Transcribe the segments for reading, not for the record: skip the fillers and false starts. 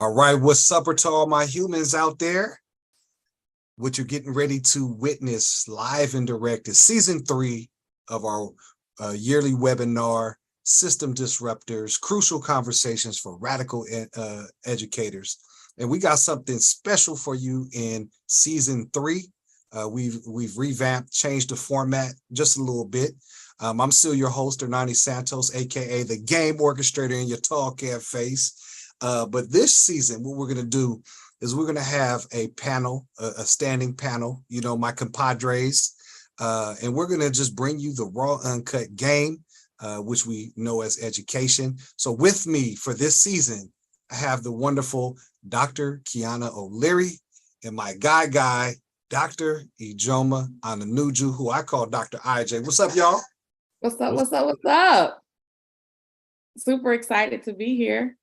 All right, what's up to all my humans out there? What you're getting ready to witness live and direct is season 3 of our yearly webinar, System Disruptors, Crucial Conversations for Radical Educators. And we got something special for you in season 3. We've revamped, changed the format just a little bit. I'm still your host, Deion Sanders, aka the game orchestrator in your tall cat face. But this season, what we're going to do is we're going to have a panel, a standing panel, you know, my compadres, and we're going to just bring you the raw, uncut game, which we know as education. So with me for this season, I have the wonderful Dr. Kiana O'Leary and my guy, Dr. Ijoma Ananuju, who I call Dr. IJ. What's up, y'all? What's up? Super excited to be here.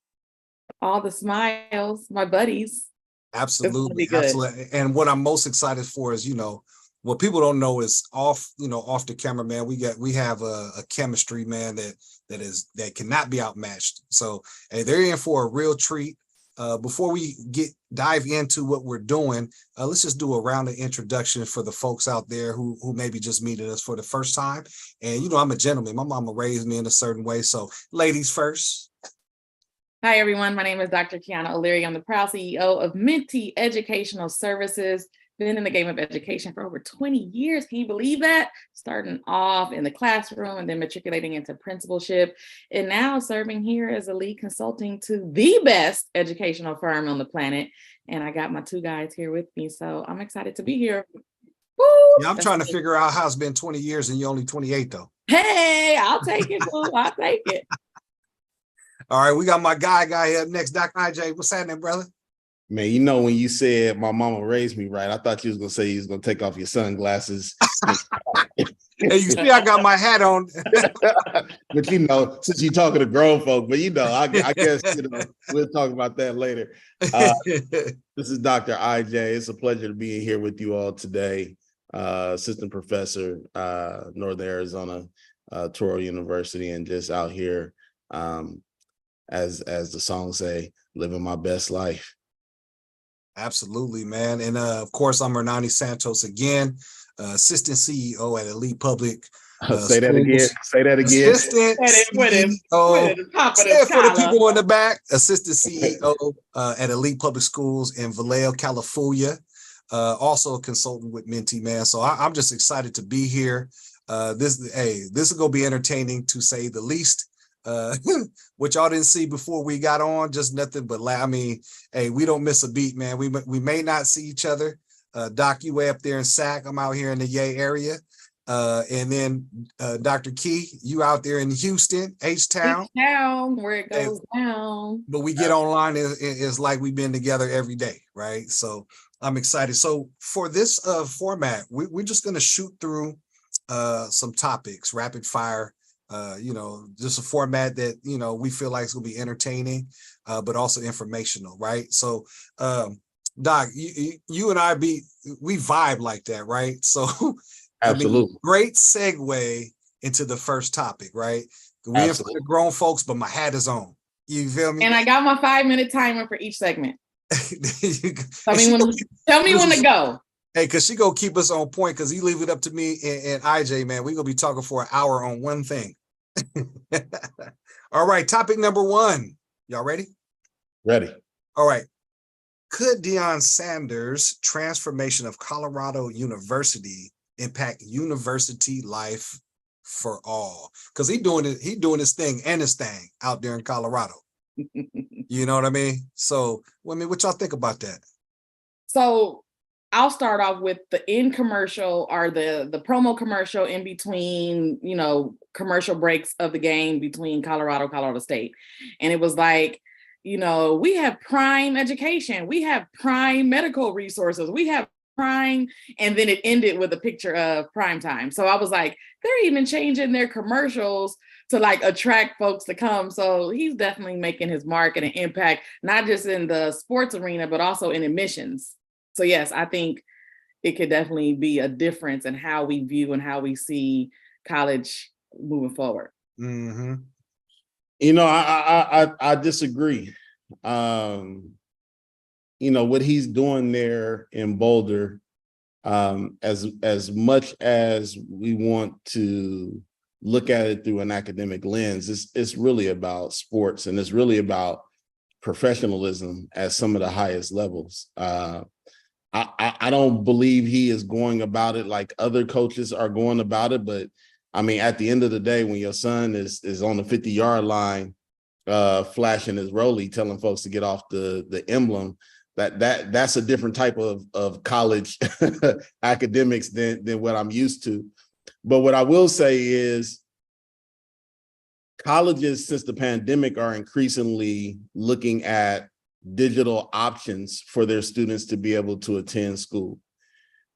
All the smiles, my buddies. Absolutely. And what I'm most excited for is, you know, what people don't know is off the camera, man. We have a chemistry, man, that cannot be outmatched. So hey, they're in for a real treat. Before we dive into what we're doing, let's just do a round of introduction for the folks out there who maybe just meeting us for the first time. And you know, I'm a gentleman. My mama raised me in a certain way. So ladies first. Hi, everyone. My name is Dr. Kiana O'Leary. I'm the proud CEO of Minty Educational Services. Been in the game of education for over 20 years. Can you believe that? Starting off in the classroom and then matriculating into principalship, and now serving here as a lead consulting to the best educational firm on the planet. And I got my two guys here with me, so I'm excited to be here. Woo! Yeah, I'm trying to figure out how it's been 20 years and you're only 28 though. Hey, I'll take it, boo. I'll take it. All right, we got my guy up next, Dr. IJ. What's happening, brother? Man, you know, when you said my mama raised me right, I thought you was going to say you was going to take off your sunglasses. Hey, you see, I got my hat on. But, you know, since you're talking to grown folk, but, you know, I guess, you know, we'll talk about that later. This is Dr. IJ. It's a pleasure to be here with you all today. Assistant professor, Northern Arizona, Touro University, and just out here, as the song say, living my best life. Absolutely, man. And of course, I'm Hernani Santos again, assistant CEO at Elite Public. Say that again. Say that again. Assistant CEO. Say it for the people in the back. Assistant CEO at Elite Public Schools in Vallejo, California. Also a consultant with Minty, man. So I'm just excited to be here. This is gonna be entertaining to say the least. What y'all didn't see before we got on, just nothing but I mean, hey, we don't miss a beat, man. We may not see each other. Doc, you way up there in Sac. I'm out here in the Yay area. And then Dr. Key, you out there in Houston, H-Town. H-Town, where it goes down. But we get online, it's like we've been together every day, right? So I'm excited. So for this format, we're just gonna shoot through some topics, rapid fire. You know, just a format that, you know, we feel like it's gonna be entertaining, but also informational, right? So Doc, you and I we vibe like that, right? So absolutely. I mean, great segue into the first topic, right? We in for the grown folks, but my hat is on. You feel me? And I got my 5-minute timer for each segment. Tell me when to go. Hey, because she gonna keep us on point, because you leave it up to me and IJ, man. We're gonna be talking for an hour on one thing. All right, topic number 1. Y'all ready? Ready. All right. Could Deion Sanders' transformation of Colorado University impact university life for all? Because he doing his thing and his thing out there in Colorado. You know what I mean? So, I mean, what y'all think about that? So I'll start off with the end commercial, or the promo commercial in between, you know, commercial breaks of the game between Colorado State. And it was like, you know, we have prime education, we have prime medical resources, we have prime, and then it ended with a picture of prime time. So I was like, they're even changing their commercials to like attract folks to come. So he's definitely making his mark and an impact, not just in the sports arena, but also in admissions. So yes, I think it could definitely be a difference in how we view and how we see college moving forward. Mm-hmm. You know, I disagree. what he's doing there in Boulder, as much as we want to look at it through an academic lens, it's really about sports, and it's really about professionalism at some of the highest levels. I don't believe he is going about it like other coaches are going about it, but I mean, at the end of the day, when your son is on the 50-yard line, flashing his rollie, telling folks to get off the emblem, that's a different type of college academics than what I'm used to. But what I will say is, colleges since the pandemic are increasingly looking at digital options for their students to be able to attend school.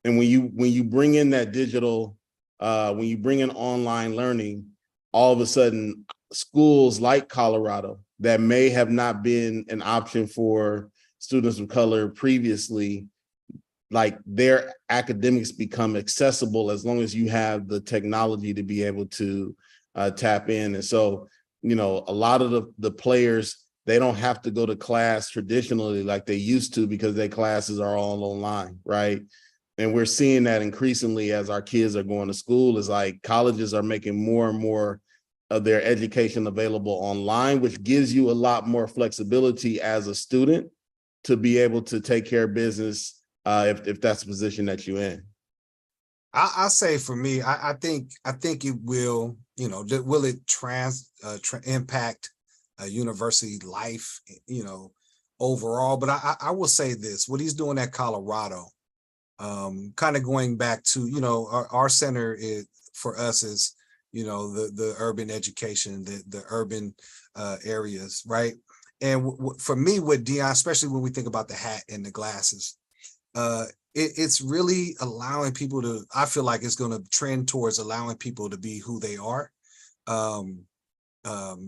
And when you bring in that digital, when you bring in online learning, all of a sudden schools like Colorado that may have not been an option for students of color previously, like their academics become accessible as long as you have the technology to be able to tap in. And so, a lot of the players, they don't have to go to class traditionally like they used to because their classes are all online, right? And we're seeing that increasingly as our kids are going to school, is like colleges are making more and more of their education available online, which gives you a lot more flexibility as a student to be able to take care of business if that's the position that you're in. I'll say for me, I think it will, will it impact university life, overall? But I will say this: what he's doing at Colorado, kind of going back to, our center for us is, the urban education, the urban areas, right? And for me, with Deion, especially when we think about the hat and the glasses, it's really allowing people to, I feel like it's going to trend towards allowing people to be who they are,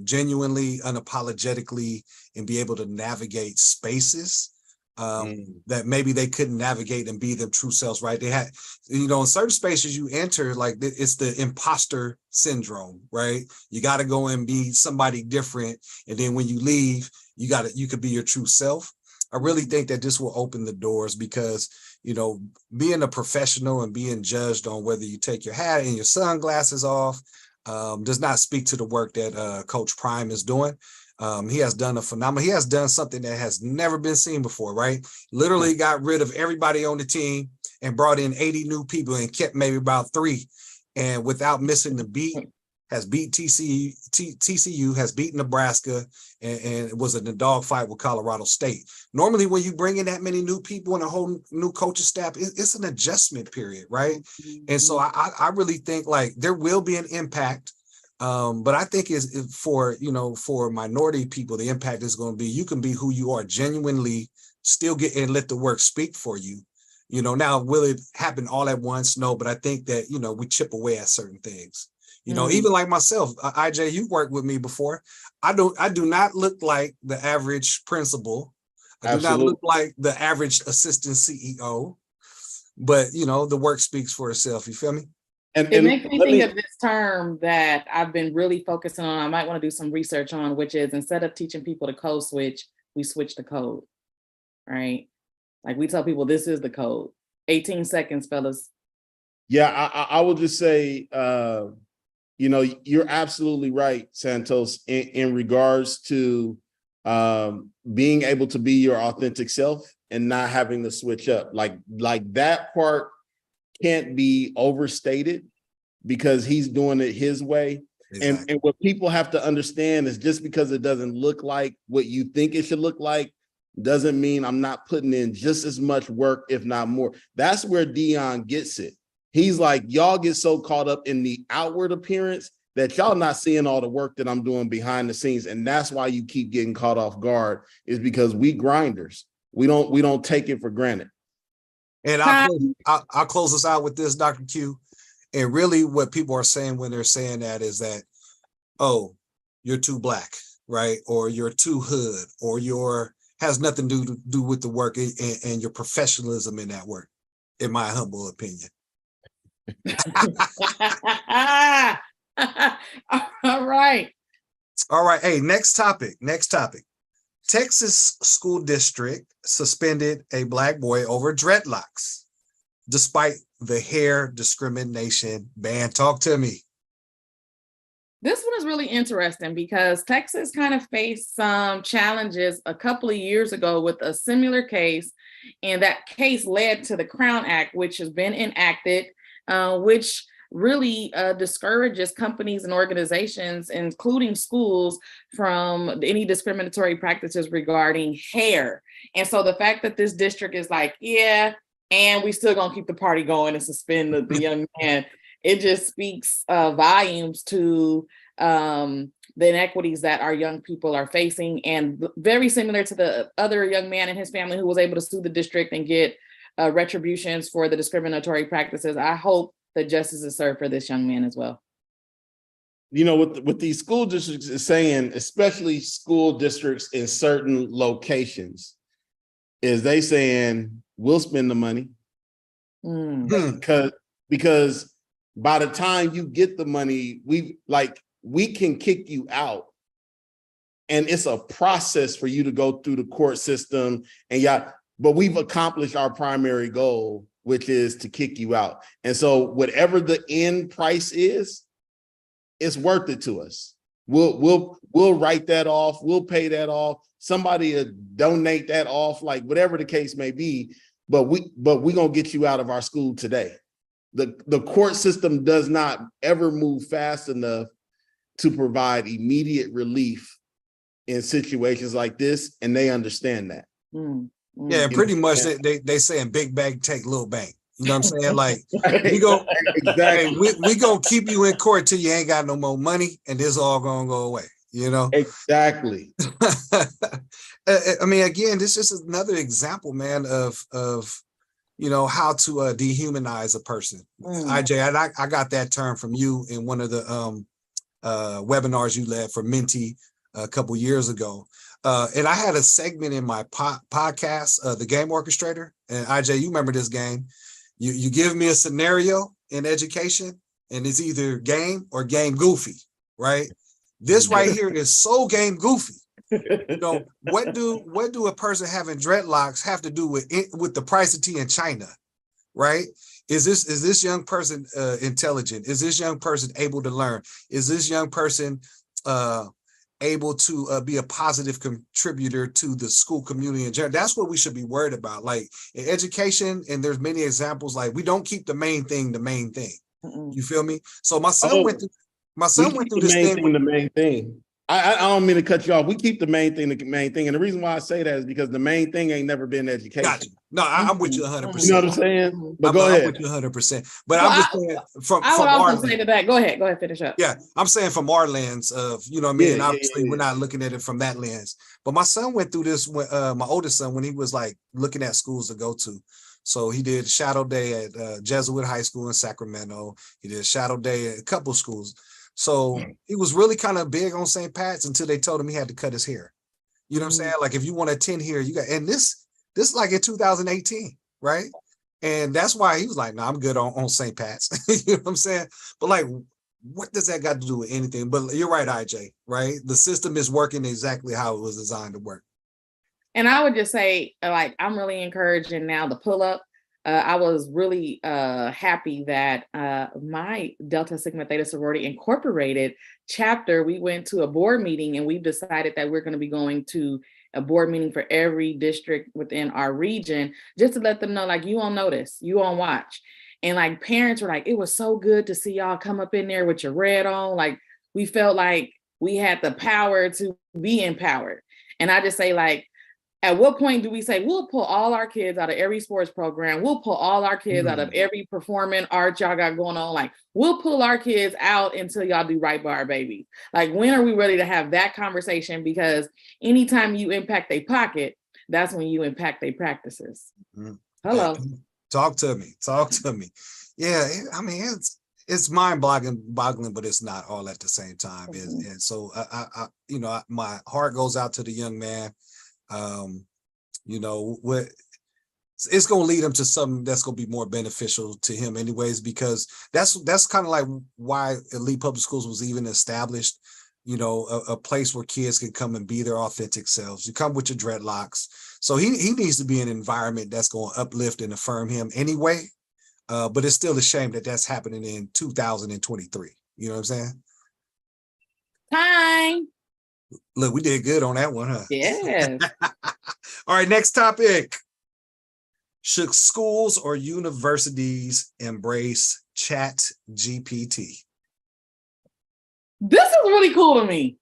genuinely, unapologetically, and be able to navigate spaces that maybe they couldn't navigate and be their true selves, right? They had, in certain spaces you enter, like it's the imposter syndrome, right? You got to go and be somebody different. And then when you leave, you could be your true self. I really think that this will open the doors because, being a professional and being judged on whether you take your hat and your sunglasses off does not speak to the work that Coach Prime is doing. He has done he has done something that has never been seen before, right? Literally got rid of everybody on the team and brought in 80 new people and kept maybe about 3. And without missing the beat, has beat TCU, has beaten Nebraska, and was in the dogfight with Colorado State. Normally, when you bring in that many new people and a whole new coaching staff, it's an adjustment period, right? And so I really think like there will be an impact. But I think is for minority people, the impact is going to be, you can be who you are genuinely, still get and let the work speak for you. Now, will it happen all at once? No, but I think that, we chip away at certain things. Even like myself, IJ, you've worked with me before. I do not look like the average principal. I do not look like the average assistant CEO, but the work speaks for itself. You feel me? And it makes me think of this term that I've been really focusing on. I might want to do some research on, which is, instead of teaching people to code switch, we switch the code, right? Like we tell people, this is the code. 18 seconds, fellas. Yeah, I will just say, you're absolutely right, Santos, in regards to being able to be your authentic self and not having to switch up. Like that part can't be overstated because he's doing it his way. Exactly. And what people have to understand is, just because it doesn't look like what you think it should look like doesn't mean I'm not putting in just as much work, if not more. That's where Deion gets it. He's like, y'all get so caught up in the outward appearance that y'all not seeing all the work that I'm doing behind the scenes. And that's why you keep getting caught off guard, is because we grinders. We don't take it for granted. And I'll close this out with this, Dr. Q. And really what people are saying when they're saying that is that, oh, you're too black, right? Or you're too hood, or has nothing to do with the work and your professionalism in that work, in my humble opinion. All right. Hey, next topic. Texas school district suspended a Black boy over dreadlocks, despite the hair discrimination ban. Talk to me. This one is really interesting because Texas kind of faced some challenges a couple of years ago with a similar case. And that case led to the Crown Act, which has been enacted, which really discourages companies and organizations, including schools, from any discriminatory practices regarding hair. And so the fact that this district is like, yeah, and we still gonna keep the party going and suspend the young man, it just speaks volumes to the inequities that our young people are facing, and very similar to the other young man and his family who was able to sue the district and get retributions for the discriminatory practices. I hope that justice is served for this young man as well. You know, what these school districts is saying, especially school districts in certain locations, is they saying we'll spend the money because by the time you get the money, we can kick you out. And it's a process for you to go through the court system. And but we've accomplished our primary goal, which is to kick you out. And so whatever the end price is, it's worth it to us. We'll write that off. We'll pay that off. Somebody will donate that off, like whatever the case may be. But we're gonna get you out of our school today. The court system does not ever move fast enough to provide immediate relief in situations like this, and they understand that. Yeah, pretty much they saying big bank take little bank. You know what I'm saying? Like we go exactly. We gonna keep you in court till you ain't got no more money, and this all gonna go away. You know? Exactly. I mean, again, this is just another example, man, of you know how to dehumanize a person. IJ, I got that term from you in one of the webinars you led for Menti a couple years ago. And I had a segment in my podcast, The Game Orchestrator. And IJ, you remember this game. You give me a scenario in education, and it's either game or game goofy, right? This right here is so game goofy. You know, what do a person having dreadlocks have to do with the price of tea in China, right? Is this young person intelligent? Is this young person able to learn? Is this young person able to be a positive contributor to the school community in general? That's what we should be worried about. Like in education, and there's many examples, like we don't keep the main thing the main thing. You feel me? So my son went through this thing. The main thing. I don't mean to cut you off. We keep the main thing the main thing. And the reason why I say that is because the main thing ain't never been education. Gotcha. No, I'm with you 100%. You know what I'm saying? But go ahead. I'm with you 100%. But well, I'm just saying from our say to that. Go ahead, finish up. Yeah, I'm saying from our lens of, you know what I mean? Obviously, we're not looking at it from that lens. But my son went through this, my oldest son, when he was like looking at schools to go to. So he did shadow day at Jesuit High School in Sacramento. He did shadow day at a couple schools. So he was really kind of big on St. Pat's until they told him he had to cut his hair. You know what I'm saying? Like if you want to attend here, you got, and this like in 2018, right? And that's why he was like, no, I'm good on St. Pat's. You know what I'm saying? But like, what does that got to do with anything? But you're right, IJ, right? The system is working exactly how it was designed to work. And I would just say, like, I'm really encouraging now the pull up. I was really happy that my Delta Sigma Theta Sorority Incorporated chapter, we went to a board meeting and we've decided that we're going to be going to a board meeting for every district within our region, just to let them know, like, you on notice, you on watch. And like parents were like, it was so good to see y'all come up in there with your red on. Like we felt like we had the power to be empowered. And I just say, like, at what point do we say, we'll pull all our kids out of every sports program, we'll pull all our kids out of every performing art y'all got going on, like we'll pull our kids out until y'all do right by our babies. Like when are we ready to have that conversation? Because anytime you impact their pocket, that's when you impact their practices. Hello. Talk to me. Yeah, I mean, it's mind-boggling, but it's not all at the same time. And so I you know, my heart goes out to the young man. You know, what it's going to lead him to something that's going to be more beneficial to him anyways, because that's kind of like why elite public schools was even established. you know, a place where kids can come and be their authentic selves. You come with your dreadlocks. So he needs to be in an environment that's going to uplift and affirm him anyway. But it's still a shame that that's happening in 2023. You know what I'm saying? Time. Look, we did good on that one, huh? Yes. All right, next topic. Should schools or universities embrace ChatGPT? This is really cool to me.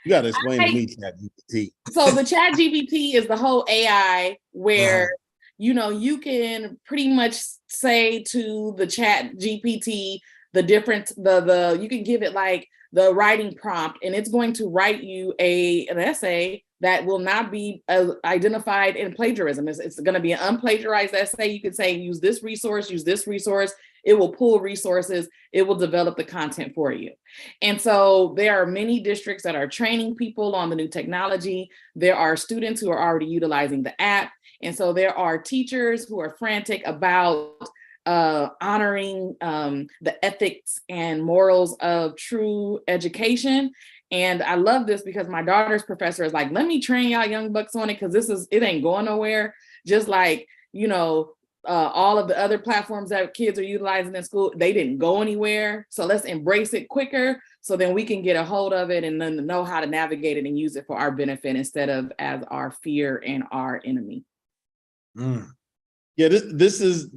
You got to explain to me ChatGPT. So the ChatGPT is the whole AI where, you know, you can pretty much say to the ChatGPT the different, you can give it like the writing prompt, and it's going to write you an essay that will not be identified in plagiarism. It's going to be an unplagiarized essay. You could say, use this resource. It will pull resources. It will develop the content for you. And so there are many districts that are training people on the new technology. There are students who are already utilizing the app. And so there are teachers who are frantic about honoring the ethics and morals of true education. And I love this because my daughter's professor is like, let me train y'all young bucks on it, because it ain't going nowhere. Just like, you know, all of the other platforms that kids are utilizing in school, they didn't go anywhere. So let's embrace it quicker, so then we can get a hold of it and then know how to navigate it and use it for our benefit instead of as our fear and our enemy. Yeah, this is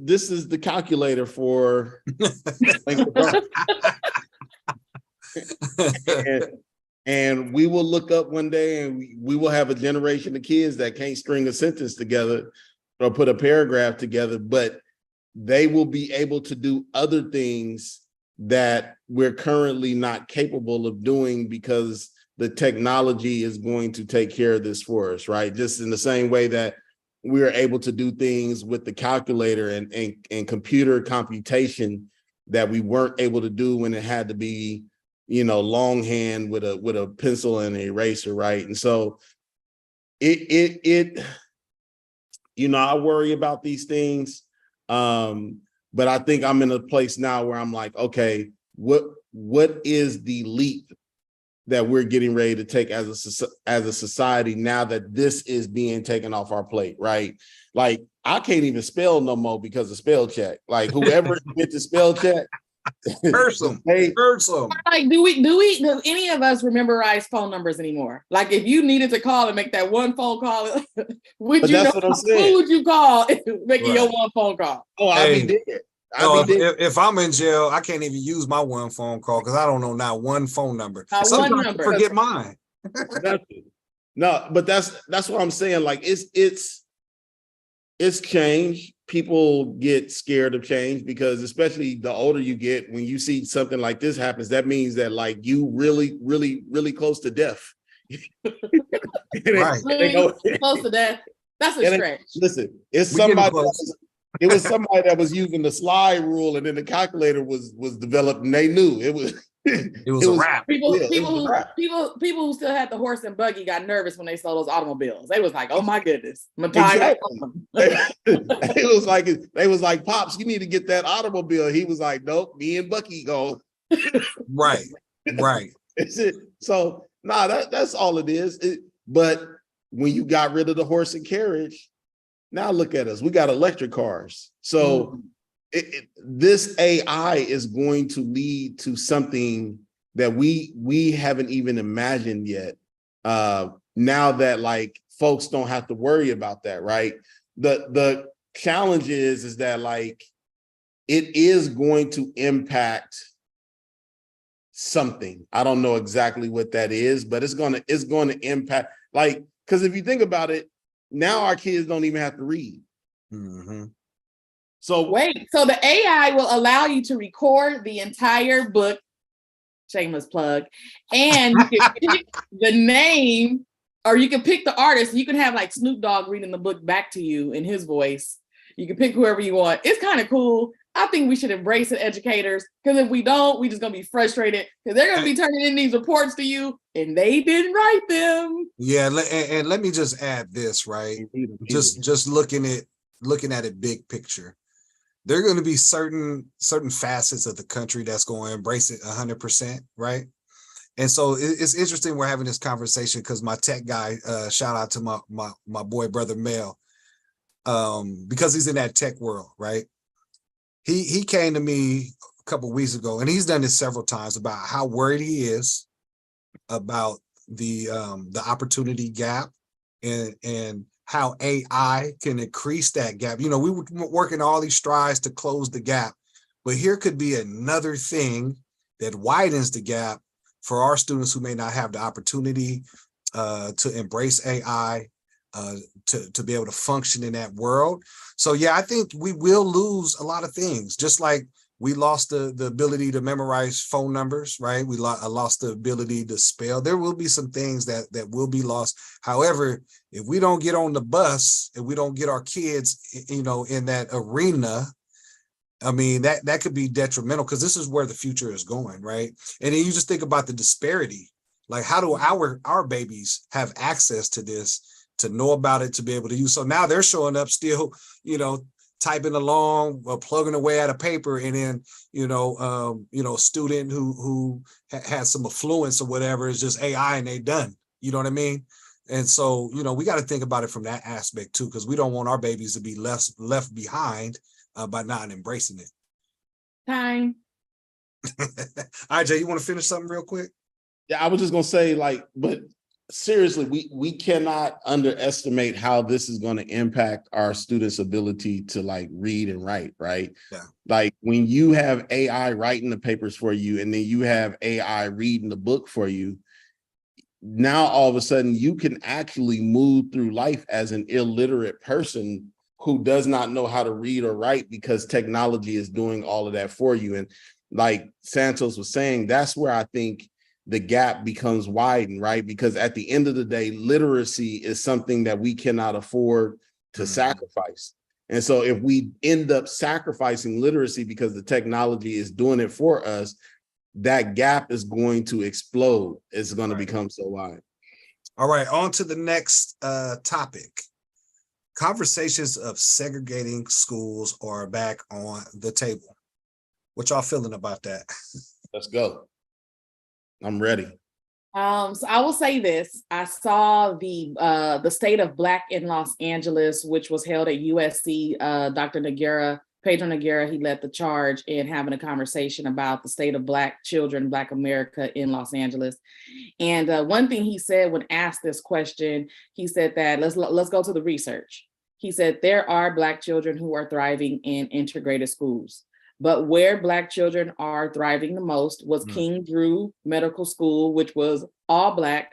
the calculator for and we will look up one day and we will have a generation of kids that can't string a sentence together or put a paragraph together, but they will be able to do other things that we're currently not capable of doing, because the technology is going to take care of this for us, right? Just in the same way that we are able to do things with the calculator and computer computation that we weren't able to do when it had to be, you know, longhand with a pencil and an eraser, right? And so it you know, I worry about these things, but I think I'm in a place now where I'm like, okay, what is the leap that we're getting ready to take as a society now that this is being taken off our plate, right? Like, I can't even spell no more because of spell check. Like, whoever invented spell check, Curse them. Like, do any of us memorize phone numbers anymore? Like, if you needed to call and make that one phone call, who would you call making your one phone call? Oh, I'd be dead. If I'm in jail, I can't even use my one phone call because I don't know not one phone number. Sometimes I forget mine. No, but that's what I'm saying. Like, it's change. People get scared of change because, especially the older you get, when you see something like this happens, that means that, like, you really, really, really close to death. Right. Really close to death. That's a stretch. Listen, it was somebody that was using the slide rule, and then the calculator was developed, and they knew it was a wrap. People who still had the horse and buggy got nervous when they saw those automobiles. They was like, "Oh my goodness!" Exactly. They was like, "Pops, you need to get that automobile." He was like, "Nope, me and Bucky go." Right. That's it. So that's all it is. But when you got rid of the horse and carriage, now look at us. We got electric cars. So this AI is going to lead to something that we haven't even imagined yet. Now that, like, folks don't have to worry about that, right? The challenge is that, like, it is going to impact something. I don't know exactly what that is, but it's going to impact, like, because if you think about it, now our kids don't even have to read. Mm-hmm. So the AI will allow you to record the entire book, shameless plug, and you can pick the name, or you can pick the artist. You can have, like, Snoop Dogg reading the book back to you in his voice. You can pick whoever you want. It's kind of cool. I think we should embrace it, educators, because if we don't, we just gonna be frustrated because they're gonna be turning in these reports to you and they didn't write them. Yeah, and let me just add this, right? Just looking at it big picture. There are going to be certain facets of the country that's going to embrace it 100%, right? And so it's interesting we're having this conversation because my tech guy, shout out to my boy brother Mel, because he's in that tech world, right? He came to me a couple of weeks ago, and he's done this several times, about how worried he is about the opportunity gap and how AI can increase that gap. You know, we were working all these strides to close the gap, but here could be another thing that widens the gap for our students who may not have the opportunity to embrace AI, to be able to function in that world. So yeah, I think we will lose a lot of things, just like we lost the ability to memorize phone numbers, right? We lost the ability to spell. There will be some things that will be lost. However, if we don't get on the bus and we don't get our kids, you know, in that arena, I mean, that could be detrimental, because this is where the future is going, right? And then you just think about the disparity. Like, how do our babies have access to this, to know about it, to be able to use? So now they're showing up still, you know, typing along or plugging away at a paper, and then a student who has some affluence or whatever is just AI and they done. You know what I mean? And so, you know, we got to think about it from that aspect too, because we don't want our babies to be left behind by not embracing it. Time. All right, Jay, you want to finish something real quick? Yeah, I was just gonna say, like, but seriously, we cannot underestimate how this is going to impact our students' ability to like read and write, right? Yeah. Like when you have AI writing the papers for you, and then you have AI reading the book for you, now all of a sudden you can actually move through life as an illiterate person who does not know how to read or write, because technology is doing all of that for you. And like Santos was saying, that's where I think the gap becomes widened, right? Because at the end of the day, literacy is something that we cannot afford to sacrifice. And so if we end up sacrificing literacy because the technology is doing it for us, that gap is going to explode. It's going to become so wide. All right, on to the next topic. Conversations of segregating schools are back on the table. What y'all feeling about that? Let's go. I'm ready. So I will say this. I saw the State of Black in Los Angeles, which was held at USC. Dr. Pedro Noguera, he led the charge in having a conversation about the state of Black children, Black America in Los Angeles. And one thing he said when asked this question, he said that let's go to the research. He said there are Black children who are thriving in integrated schools. But where Black children are thriving the most was King Drew Medical School, which was all Black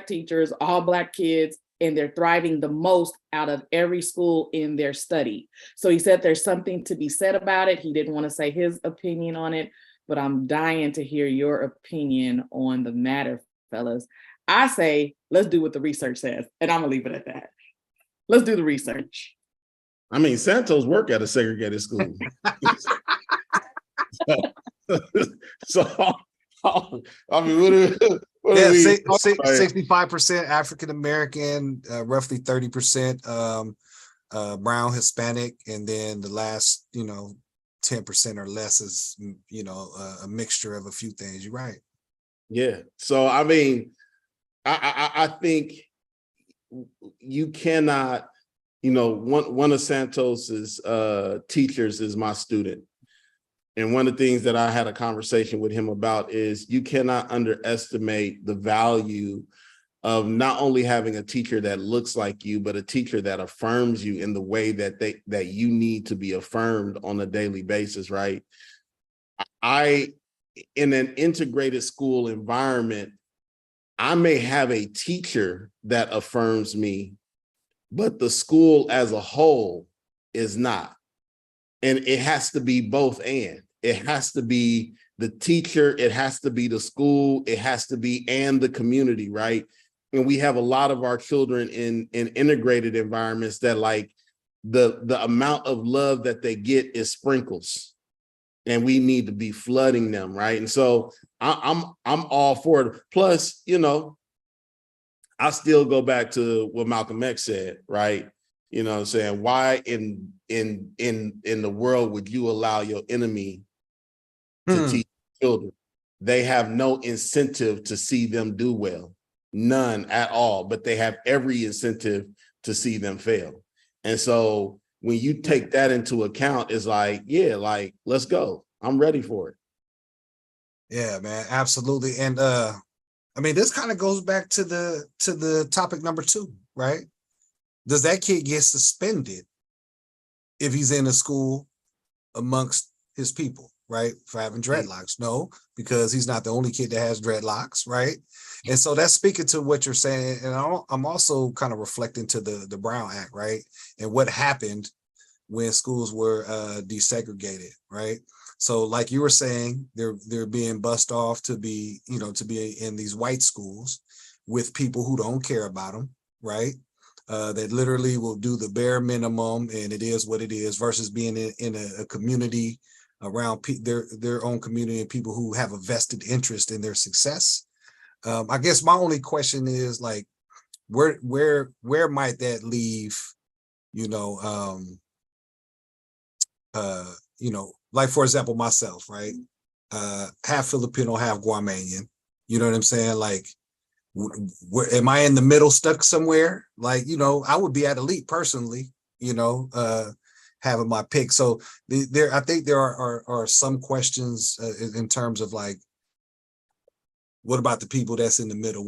teachers, all Black kids, and they're thriving the most out of every school in their study. So he said there's something to be said about it. He didn't want to say his opinion on it, but I'm dying to hear your opinion on the matter, fellas. I say, let's do what the research says, and I'm gonna leave it at that. Let's do the research. I mean, Santos work at a segregated school. so I mean, what yeah, 65% African American, roughly 30% brown, Hispanic, and then the last 10% or less is a mixture of a few things. You're right. Yeah. So I mean, I think you cannot. One of Santos's teachers is my student. And one of the things that I had a conversation with him about is you cannot underestimate the value of not only having a teacher that looks like you, but a teacher that affirms you in the way that you need to be affirmed on a daily basis, right? In an integrated school environment, I may have a teacher that affirms me, but the school as a whole is not. And it has to be both and. It has to be the teacher, it has to be the school, it has to be and the community, right? And we have a lot of our children in integrated environments that like the amount of love that they get is sprinkles. And we need to be flooding them, right? And so I'm all for it. Plus, I still go back to what Malcolm X said, right? You know what I'm saying? Why in the world would you allow your enemy to teach children? they have no incentive to see them do well, none at all, but they have every incentive to see them fail. And so when you take that into account, it's like, yeah, like, let's go. I'm ready for it. Yeah, man, absolutely. And I mean, this kind of goes back to the topic number 2, right? Does that kid get suspended if he's in a school amongst his people, right? For having dreadlocks? No, because he's not the only kid that has dreadlocks, right? And so that's speaking to what you're saying. And I'm also kind of reflecting to the Brown Act, right? And what happened when schools were desegregated, right? So like you were saying, they're being bussed off to be, to be in these white schools with people who don't care about them, right? That literally will do the bare minimum, and it is what it is, versus being in a community around their own community and people who have a vested interest in their success. I guess my only question is, like, where might that leave, like, for example, myself, right? Half Filipino, half Guamanian. You know what I'm saying? Like, where am I in the middle, stuck somewhere? Like, I would be at elite personally, having my pick. So I think there are some questions in terms of, like, what about the people that's in the middle?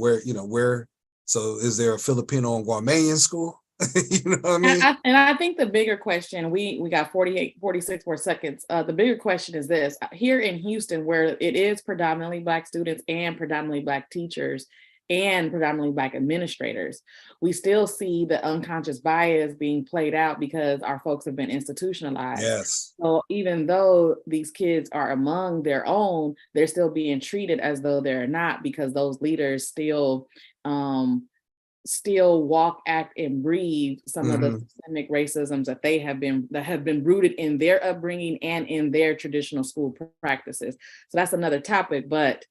So is there a Filipino and Guamanian school? You know what I mean? And I think the bigger question, we got 46 more seconds. The bigger question is this: here in Houston, where it is predominantly Black students and predominantly Black teachers and predominantly Black administrators, we still see the unconscious bias being played out because our folks have been institutionalized. Yes. So even though these kids are among their own, they're still being treated as though they're not, because those leaders still walk, act, and breathe some of the systemic racisms that have been rooted in their upbringing and in their traditional school practices. So that's another topic, but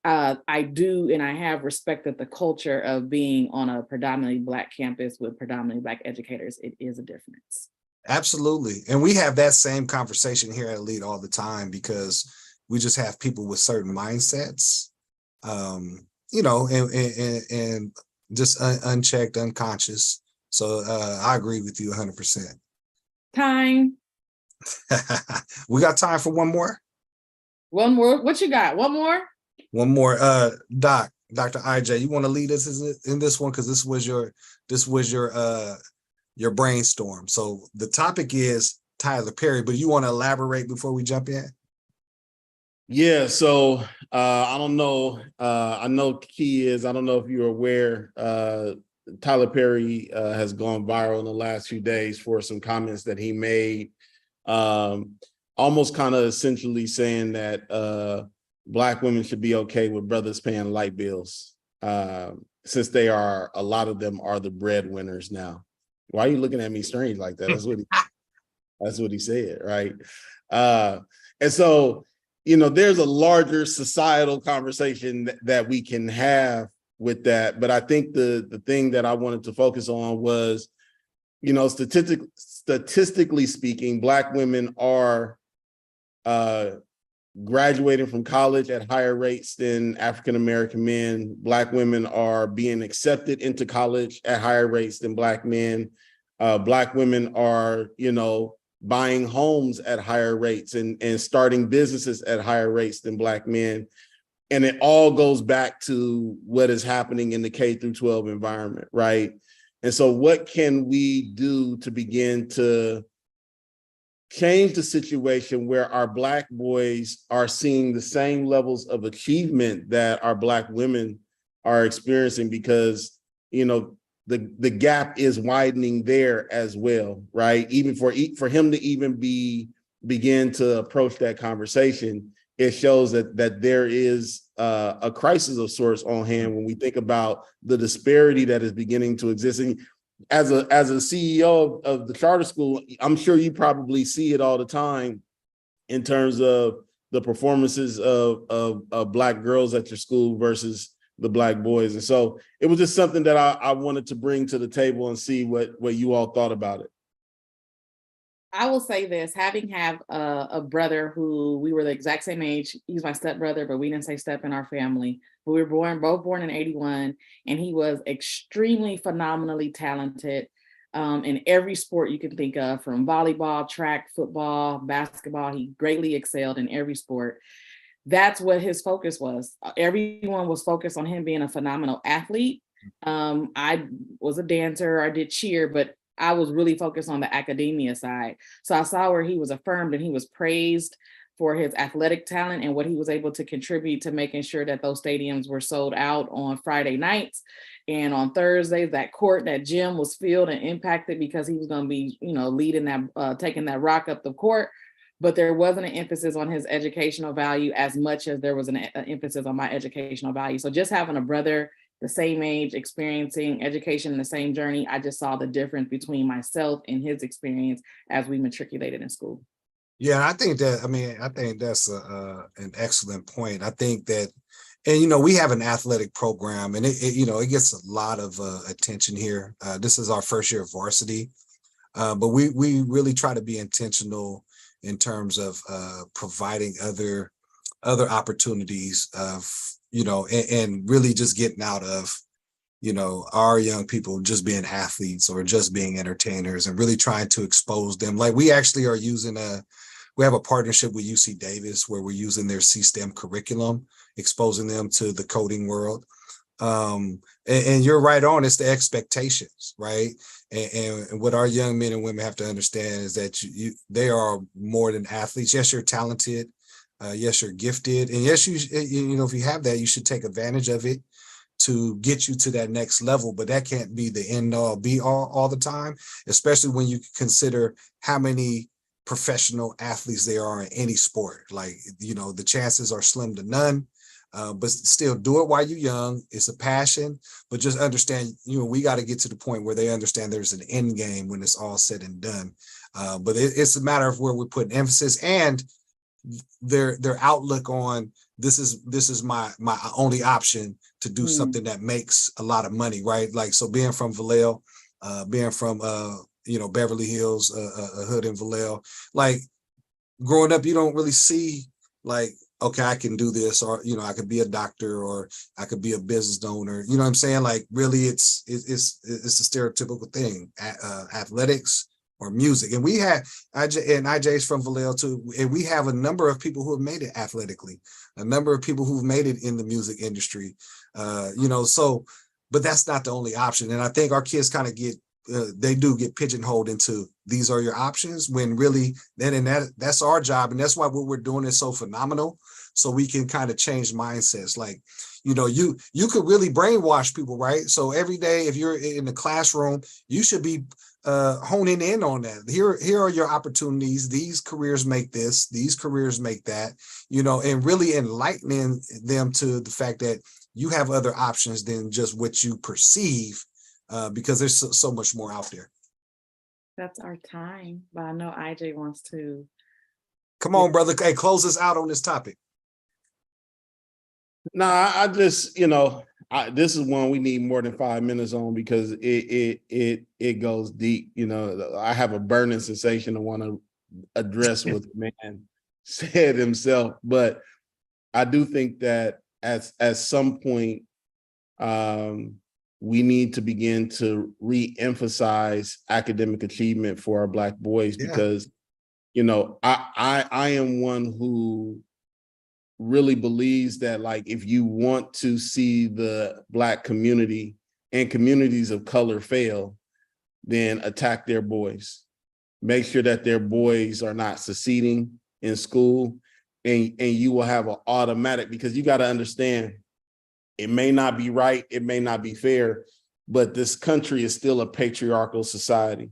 I do, and I have respected the culture of being on a predominantly Black campus with predominantly Black educators. It is a difference. Absolutely. And we have that same conversation here at Elite all the time, because we just have people with certain mindsets, and just unchecked, unconscious. So I agree with you 100%. Time. We got time for one more? One more. What you got? One more? One more. Dr. IJ, you want to lead us in this one? Because this was your brainstorm. So the topic is Tyler Perry, but you want to elaborate before we jump in? Yeah, so I don't know. I know key is, I don't know if you're aware, Tyler Perry has gone viral in the last few days for some comments that he made, almost kind of essentially saying that Black women should be okay with brothers paying light bills, since a lot of them are the breadwinners now. Why are you looking at me strange like that? That's what he said, right? And so, there's a larger societal conversation that we can have with that. But I think the thing that I wanted to focus on was, statistically speaking, Black women are graduating from college at higher rates than African-American men. Black women are being accepted into college at higher rates than Black men. Black women are, buying homes at higher rates and starting businesses at higher rates than Black men. And it all goes back to what is happening in the K through 12 environment, right? And so what can we do to begin to change the situation where our Black boys are seeing the same levels of achievement that our Black women are experiencing? Because, the gap is widening there as well, right? Even for him to even begin to approach that conversation, it shows that there is a crisis of sorts on hand when we think about the disparity that is beginning to exist. And as a CEO of the charter school, I'm sure you probably see it all the time in terms of the performances of Black girls at your school versus the Black boys. And so it was just something that I wanted to bring to the table and see what you all thought about it. I will say this, having have a brother who we were the exact same age. He's my stepbrother, but we didn't say step in our family. We were both born in 81, and he was extremely phenomenally talented in every sport you can think of, from volleyball, track, football, basketball. He greatly excelled in every sport. That's what his focus was. Everyone was focused on him being a phenomenal athlete. I was a dancer, I did cheer, but I was really focused on the academia side. So I saw where he was affirmed and he was praised for his athletic talent and what he was able to contribute to making sure that those stadiums were sold out on Friday nights. And on Thursdays, that court, that gym was filled and impacted because he was going to be, leading that, taking that rock up the court. But there wasn't an emphasis on his educational value as much as there was an emphasis on my educational value. So just having a brother the same age, experiencing education in the same journey, I just saw the difference between myself and his experience as we matriculated in school. Yeah, I think that's an excellent point. I think that, and we have an athletic program, and it gets a lot of attention here. This is our first year of varsity, but we really try to be intentional in terms of providing other opportunities of and really just getting out of our young people just being athletes or just being entertainers, and really trying to expose them. Like, we actually are we have a partnership with UC Davis where we're using their C-STEM curriculum, exposing them to the coding world. And you're right on, it's the expectations, right? And what our young men and women have to understand is that they are more than athletes. Yes, you're talented. Yes, you're gifted. And yes, if you have that, you should take advantage of it to get you to that next level. But that can't be the end all be all the time, especially when you consider how many professional athletes there are in any sport. Like, the chances are slim to none. But still, do it while you're young. It's a passion, but just understand, we got to get to the point where they understand there's an end game when it's all said and done. But it's a matter of where we're putting emphasis and their outlook on this is my only option to do something that makes a lot of money, right? Like, so being from Vallejo, being from Beverly Hills, a hood in Vallejo, like, growing up, you don't really see, like, okay, I can do this, or I could be a doctor, or I could be a business owner. You know what I'm saying? Like, really, it's a stereotypical thing, athletics or music. And we had IJ's from Vallejo too, and we have a number of people who have made it athletically, a number of people who've made it in the music industry. So, but that's not the only option. And I think our kids kind of they do get pigeonholed into these are your options, when really that's our job. And that's why what we're doing is so phenomenal. So we can kind of change mindsets. Like, you could really brainwash people, right? So every day, if you're in the classroom, you should be honing in on that. Here are your opportunities. These careers make this, these careers make that, and really enlightening them to the fact that you have other options than just what you perceive, because there's so much more out there. That's our time, but I know IJ wants to. Come on, brother. Hey, close us out on this topic. No, I just, this is one we need more than 5 minutes on, because it goes deep. I have a burning sensation I want to address what the man said himself, but I do think that at some point, we need to begin to re-emphasize academic achievement for our Black boys, because, I am one who really believes that, like, if you want to see the Black community and communities of color fail, then attack their boys. Make sure that their boys are not succeeding in school, and you will have an automatic, because you got to understand, it may not be right, it may not be fair, but this country is still a patriarchal society.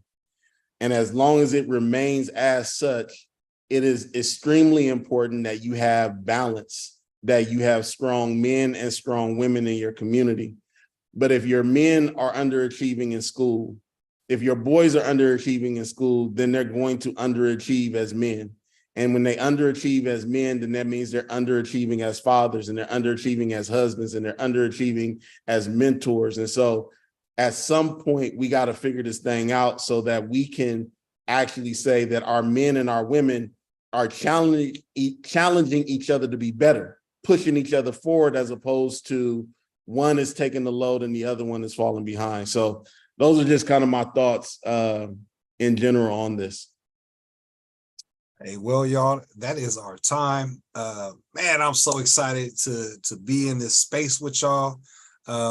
And as long as it remains as such, it is extremely important that you have balance, that you have strong men and strong women in your community. But if your men are underachieving in school, if your boys are underachieving in school, then they're going to underachieve as men. And when they underachieve as men, then that means they're underachieving as fathers, and they're underachieving as husbands, and they're underachieving as mentors. And so at some point, we got to figure this thing out so that we can actually say that our men and our women are challenging each other to be better, pushing each other forward, as opposed to one is taking the load and the other one is falling behind. So those are just kind of my thoughts in general on this. Hey, well, y'all, that is our time. Man, I'm so excited to be in this space with y'all.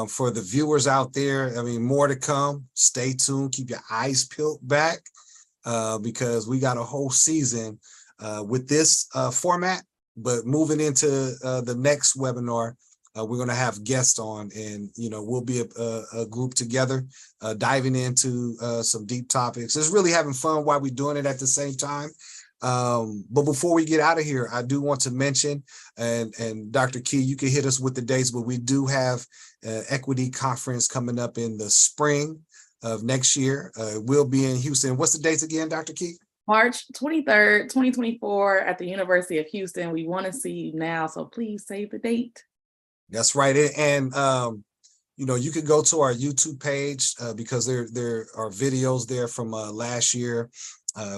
For the viewers out there, I mean, more to come. Stay tuned. Keep your eyes peeled back because we got a whole season with this format. But moving into the next webinar, we're going to have guests on, and we'll be a group together diving into some deep topics. It's really having fun while we're doing it at the same time. But before we get out of here, I do want to mention, and Dr. Key, you can hit us with the dates, but we do have equity conference coming up in the spring of next year. We'll be in Houston. What's the dates again, Dr. Key? March 23rd, 2024 at the University of Houston. We want to see you now, so please save the date. That's right. And you can go to our YouTube page because there are videos there from last year.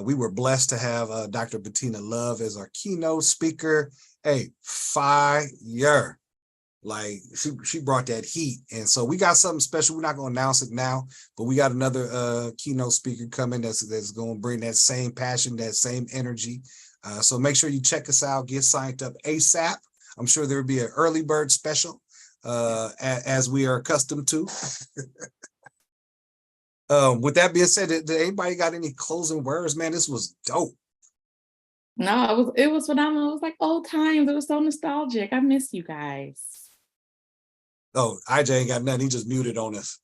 We were blessed to have Dr. Bettina Love as our keynote speaker. Hey, fire. Like she brought that heat. And so we got something special. We're not going to announce it now, but we got another keynote speaker coming that's going to bring that same passion, that same energy. So make sure you check us out, get signed up ASAP. I'm sure there will be an early bird special as we are accustomed to. With that being said, did anybody got any closing words? Man, this was dope. No, it was phenomenal. It was like old times. It was so nostalgic. I miss you guys. Oh, IJ ain't got nothing. He just muted on us.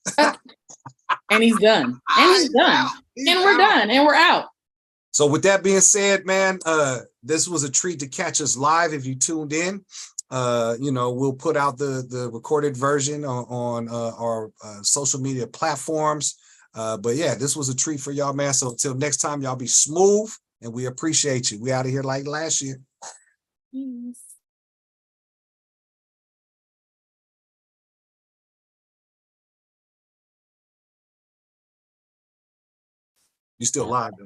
And he's done. And he's done. And we're done. And we're out. So with that being said, man, this was a treat to catch us live. If you tuned in, we'll put out the recorded version on our social media platforms. But yeah, this was a treat for y'all, man. So until next time, y'all be smooth, and we appreciate you. We out of here like last year. Yes. You still live though.